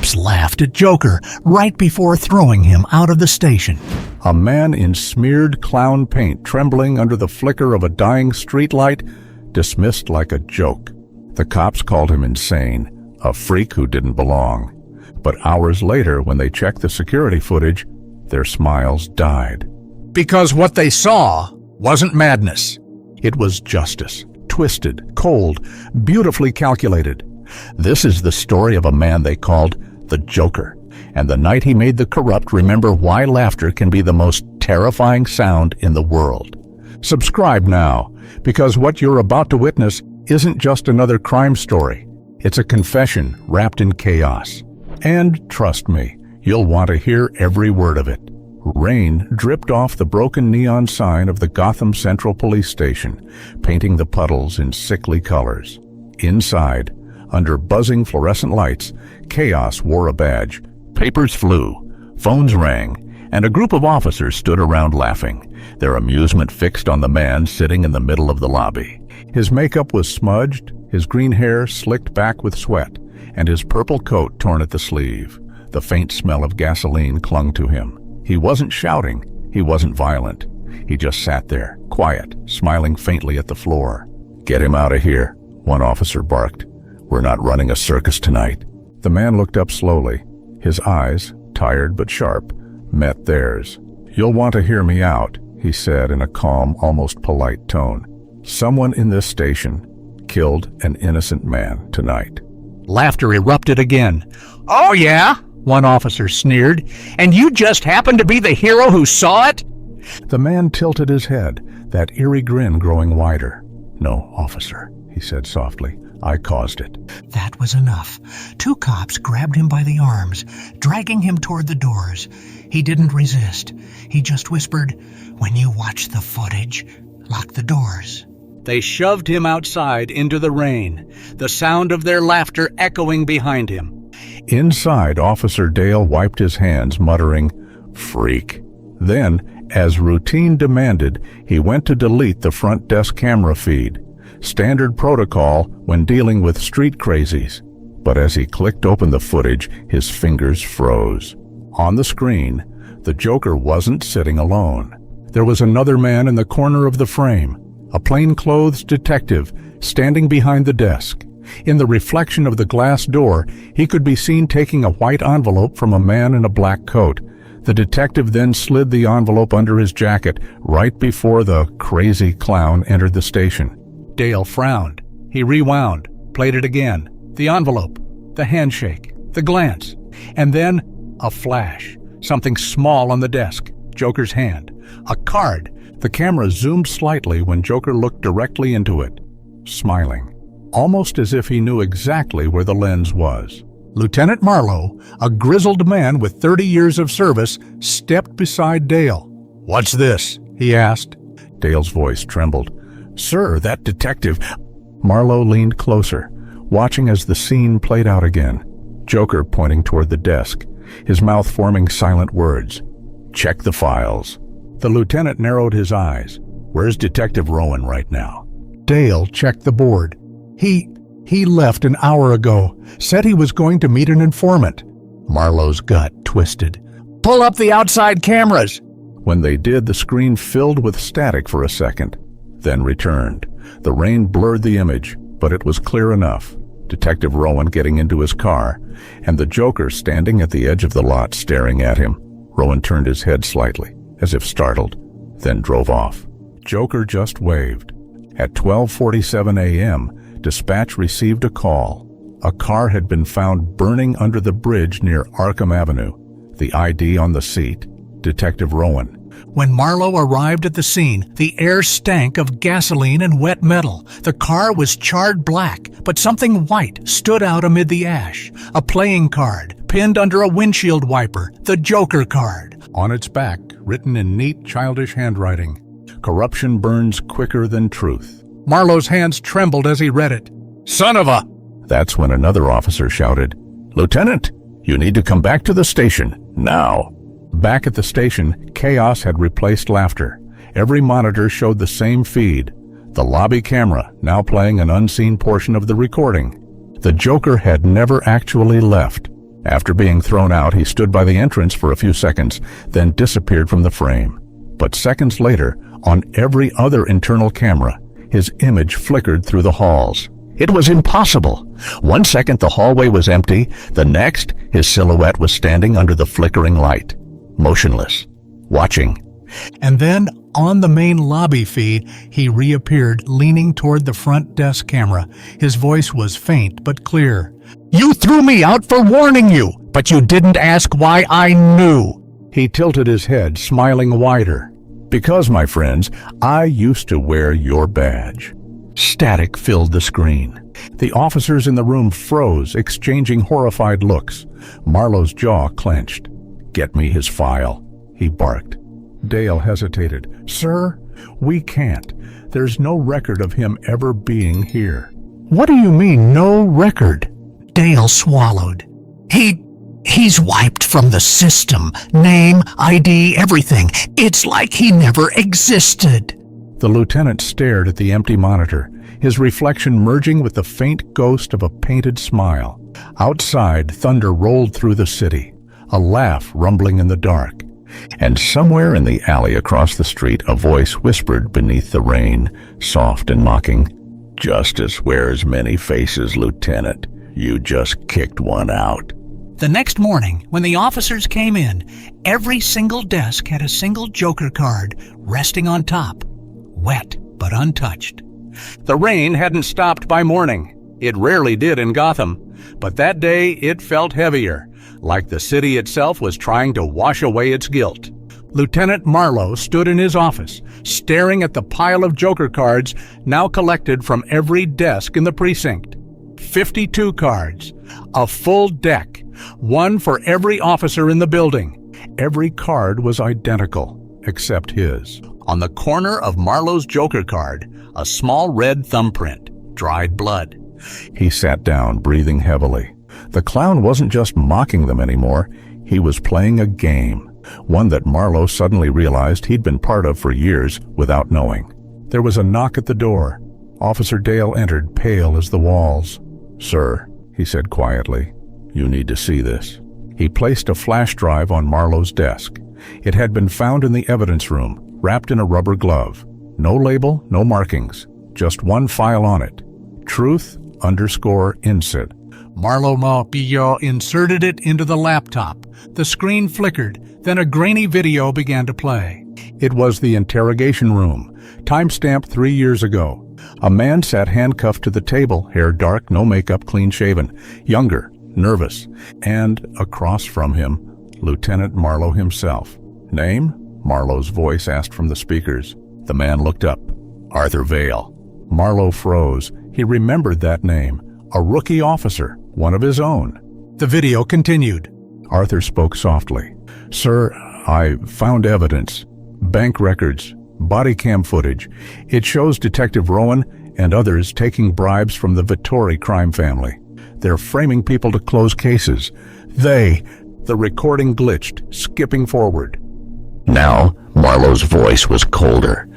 cops laughed at Joker right before throwing him out of the station. A man in smeared clown paint trembling under the flicker of a dying streetlight, dismissed like a joke. The cops called him insane, a freak who didn't belong. But hours later, when they checked the security footage, their smiles died. Because what they saw wasn't madness. It was justice, twisted, cold, beautifully calculated. This is the story of a man they called the Joker, and the night he made the corrupt remember why laughter can be the most terrifying sound in the world. Subscribe now, because what you're about to witness isn't just another crime story. It's a confession wrapped in chaos. And trust me, you'll want to hear every word of it. Rain dripped off the broken neon sign of the Gotham Central Police Station, painting the puddles in sickly colors. Inside, under buzzing fluorescent lights, chaos wore a badge. Papers flew, phones rang, and a group of officers stood around laughing, their amusement fixed on the man sitting in the middle of the lobby. His makeup was smudged, his green hair slicked back with sweat, and his purple coat torn at the sleeve. The faint smell of gasoline clung to him. He wasn't shouting, he wasn't violent. He just sat there, quiet, smiling faintly at the floor. "Get him out of here," one officer barked. "We're not running a circus tonight." The man looked up slowly. His eyes, tired but sharp, met theirs. "You'll want to hear me out," he said in a calm, almost polite tone. "Someone in this station killed an innocent man tonight." Laughter erupted again. "Oh yeah?" one officer sneered. "And you just happened to be the hero who saw it?" The man tilted his head, that eerie grin growing wider. "No, officer," he said softly. "I caused it." That was enough. Two cops grabbed him by the arms, dragging him toward the doors. He didn't resist. He just whispered, "When you watch the footage, lock the doors." They shoved him outside into the rain, the sound of their laughter echoing behind him. Inside, Officer Dale wiped his hands, muttering, "Freak." Then, as routine demanded, he went to delete the front desk camera feed, standard protocol when dealing with street crazies. But as he clicked open the footage, his fingers froze. On the screen, the Joker wasn't sitting alone. There was another man in the corner of the frame, a plainclothes detective standing behind the desk. In the reflection of the glass door, he could be seen taking a white envelope from a man in a black coat. The detective then slid the envelope under his jacket right before the crazy clown entered the station. Dale frowned. He rewound, played it again. The envelope, the handshake, the glance, and then a flash. Something small on the desk, Joker's hand. A card. The camera zoomed slightly when Joker looked directly into it, smiling, almost as if he knew exactly where the lens was. Lieutenant Marlowe, a grizzled man with 30 years of service, stepped beside Dale. "What's this?" he asked. Dale's voice trembled. "Sir, that detective—" Marlowe leaned closer, watching as the scene played out again. Joker pointing toward the desk, his mouth forming silent words. "Check the files." The lieutenant narrowed his eyes. "Where's Detective Rowan right now?" Dale checked the board. He left an hour ago. Said he was going to meet an informant." Marlowe's gut twisted. "Pull up the outside cameras." When they did, the screen filled with static for a second, then returned. The rain blurred the image, but it was clear enough. Detective Rowan getting into his car, and the Joker standing at the edge of the lot staring at him. Rowan turned his head slightly, as if startled, then drove off. Joker just waved. At 12:47 a.m., dispatch received a call. A car had been found burning under the bridge near Arkham Avenue. The ID on the seat, Detective Rowan. When Marlowe arrived at the scene, the air stank of gasoline and wet metal. The car was charred black, but something white stood out amid the ash. A playing card, pinned under a windshield wiper, the Joker card. On its back, written in neat, childish handwriting, "Corruption burns quicker than truth." Marlowe's hands trembled as he read it. "Son of a—" That's when another officer shouted, "Lieutenant, you need to come back to the station, now." Back at the station, chaos had replaced laughter. Every monitor showed the same feed. The lobby camera now playing an unseen portion of the recording. The Joker had never actually left. After being thrown out, he stood by the entrance for a few seconds, then disappeared from the frame. But seconds later, on every other internal camera, his image flickered through the halls. It was impossible. 1 second the hallway was empty, the next his silhouette was standing under the flickering light, motionless, watching. And then, on the main lobby feed, he reappeared, leaning toward the front desk camera. His voice was faint but clear. "You threw me out for warning you, but you didn't ask why I knew." He tilted his head, smiling wider. "Because, my friends, I used to wear your badge." Static filled the screen. The officers in the room froze, exchanging horrified looks. Marlowe's jaw clenched. "Get me his file," he barked. Dale hesitated. "Sir, we can't. There's no record of him ever being here." "What do you mean, no record?" Dale swallowed. He's wiped from the system. Name, ID, everything. It's like he never existed." The lieutenant stared at the empty monitor, his reflection merging with the faint ghost of a painted smile. Outside, thunder rolled through the city, a laugh rumbling in the dark. And somewhere in the alley across the street, a voice whispered beneath the rain, soft and mocking, "Justice wears many faces, Lieutenant. You just kicked one out." The next morning, when the officers came in, every single desk had a single Joker card resting on top, wet but untouched. The rain hadn't stopped by morning. It rarely did in Gotham, but that day it felt heavier, like the city itself was trying to wash away its guilt. Lieutenant Marlowe stood in his office, staring at the pile of Joker cards now collected from every desk in the precinct. 52 cards, a full deck, one for every officer in the building. Every card was identical, except his. On the corner of Marlowe's Joker card, a small red thumbprint, dried blood. He sat down, breathing heavily. The clown wasn't just mocking them anymore. He was playing a game, one that Marlowe suddenly realized he'd been part of for years without knowing. There was a knock at the door. Officer Dale entered, pale as the walls. "Sir," he said quietly, "you need to see this." He placed a flash drive on Marlowe's desk. It had been found in the evidence room, wrapped in a rubber glove. No label, no markings, just one file on it. Truth_INSID. Marlowe inserted it into the laptop. The screen flickered, then a grainy video began to play. It was the interrogation room, timestamped 3 years ago. A man sat handcuffed to the table, hair dark, no makeup, clean-shaven, younger, nervous, and across from him, Lieutenant Marlowe himself. "Name?" Marlowe's voice asked from the speakers. The man looked up. "Arthur Vale." Marlowe froze. He remembered that name. A rookie officer, one of his own. The video continued. Arthur spoke softly. "Sir, I found evidence. Bank records, body cam footage. It shows Detective Rowan and others taking bribes from the Vittori crime family. They're framing people to close cases. The recording glitched, skipping forward. Now, Marlowe's voice was colder.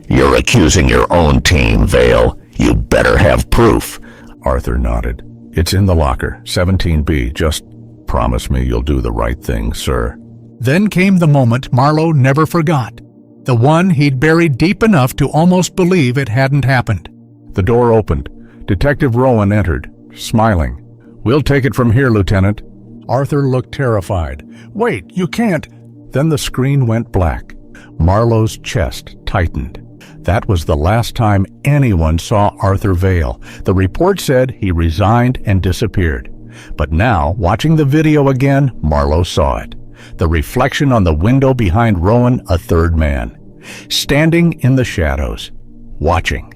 "You're accusing your own team, Vale. You better have proof." Arthur nodded. "It's in the locker, 17B. Just promise me you'll do the right thing, sir." Then came the moment Marlowe never forgot. The one he'd buried deep enough to almost believe it hadn't happened. The door opened. Detective Rowan entered, smiling. "We'll take it from here, Lieutenant." Arthur looked terrified. "Wait, you can't." Then the screen went black. Marlowe's chest tightened. That was the last time anyone saw Arthur Vale. The report said he resigned and disappeared. But now, watching the video again, Marlowe saw it. The reflection on the window behind Rowan, a third man. Standing in the shadows, watching.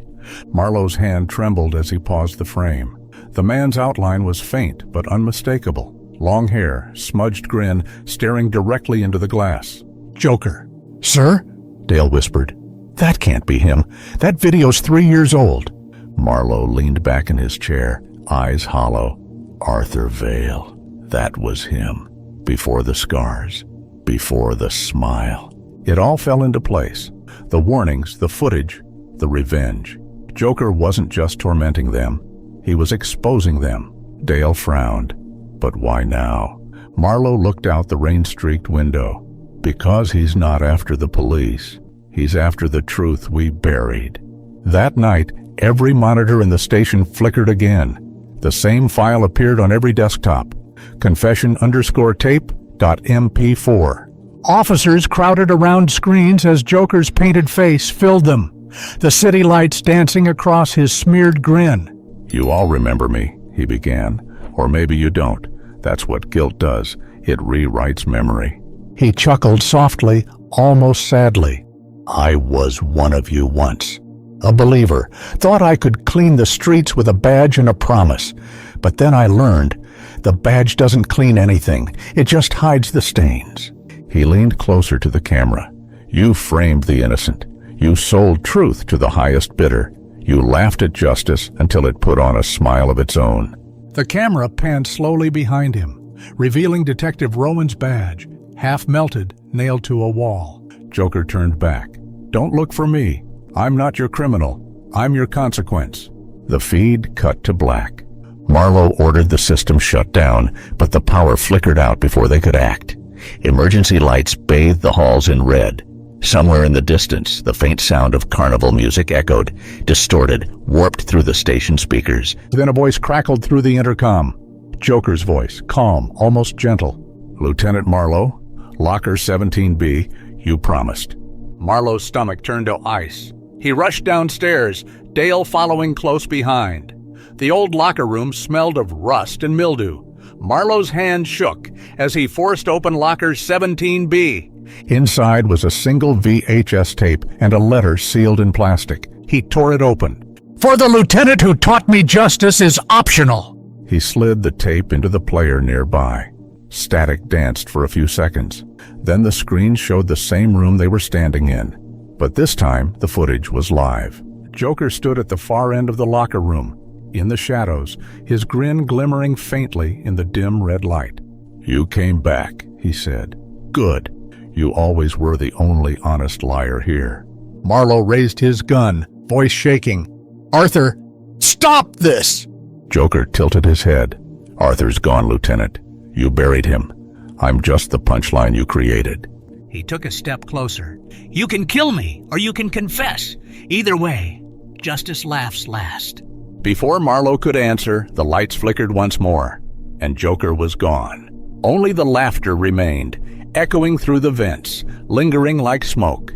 Marlowe's hand trembled as he paused the frame. The man's outline was faint but unmistakable. Long hair, smudged grin, staring directly into the glass. "Joker." "Sir?" Dale whispered. "That can't be him. That video's 3 years old." Marlowe leaned back in his chair, eyes hollow. Arthur Vale. That was him. Before the scars. Before the smile. It all fell into place. The warnings, the footage, the revenge. Joker wasn't just tormenting them. He was exposing them. Dale frowned. But why now? Marlowe looked out the rain-streaked window. Because he's not after the police. He's after the truth we buried. That night, every monitor in the station flickered again. The same file appeared on every desktop. confession_tape.mp4. Officers crowded around screens as Joker's painted face filled them, the city lights dancing across his smeared grin. You all remember me, he began. Or maybe you don't. That's what guilt does. It rewrites memory. He chuckled softly, almost sadly. I was one of you once. A believer. Thought I could clean the streets with a badge and a promise. But then I learned the badge doesn't clean anything. It just hides the stains. He leaned closer to the camera. You framed the innocent. You sold truth to the highest bidder. You laughed at justice until it put on a smile of its own. The camera panned slowly behind him, revealing Detective Rowan's badge, half melted, nailed to a wall. Joker turned back. Don't look for me. I'm not your criminal. I'm your consequence. The feed cut to black. Marlowe ordered the system shut down, but the power flickered out before they could act. Emergency lights bathed the halls in red. Somewhere in the distance, the faint sound of carnival music echoed, distorted, warped through the station speakers. Then a voice crackled through the intercom. Joker's voice, calm, almost gentle. Lieutenant Marlowe, Locker 17B, you promised. Marlowe's stomach turned to ice. He rushed downstairs, Dale following close behind. The old locker room smelled of rust and mildew. Marlowe's hand shook as he forced open locker 17B. Inside was a single VHS tape and a letter sealed in plastic. He tore it open. For the lieutenant who taught me justice is optional. He slid the tape into the player nearby. Static danced for a few seconds. Then the screen showed the same room they were standing in. But this time, the footage was live. Joker stood at the far end of the locker room, in the shadows, his grin glimmering faintly in the dim red light. You came back, he said. Good. You always were the only honest liar here. Marlowe raised his gun, voice shaking. Arthur, stop this! Joker tilted his head. Arthur's gone, Lieutenant. You buried him. I'm just the punchline you created. He took a step closer. You can kill me, or you can confess. Either way, justice laughs last. Before Marlowe could answer, the lights flickered once more, and Joker was gone. Only the laughter remained, echoing through the vents, lingering like smoke.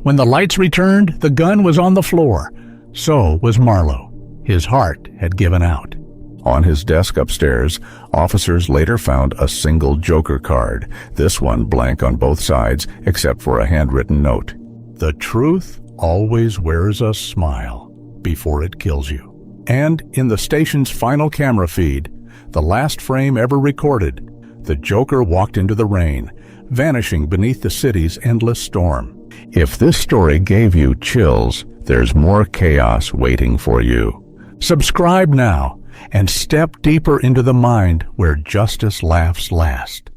When the lights returned, the gun was on the floor. So was Marlowe. His heart had given out. On his desk upstairs, officers later found a single Joker card, this one blank on both sides except for a handwritten note. The truth always wears a smile before it kills you. And in the station's final camera feed, the last frame ever recorded, the Joker walked into the rain, vanishing beneath the city's endless storm. If this story gave you chills, there's more chaos waiting for you. Subscribe now and step deeper into the mind where justice laughs last.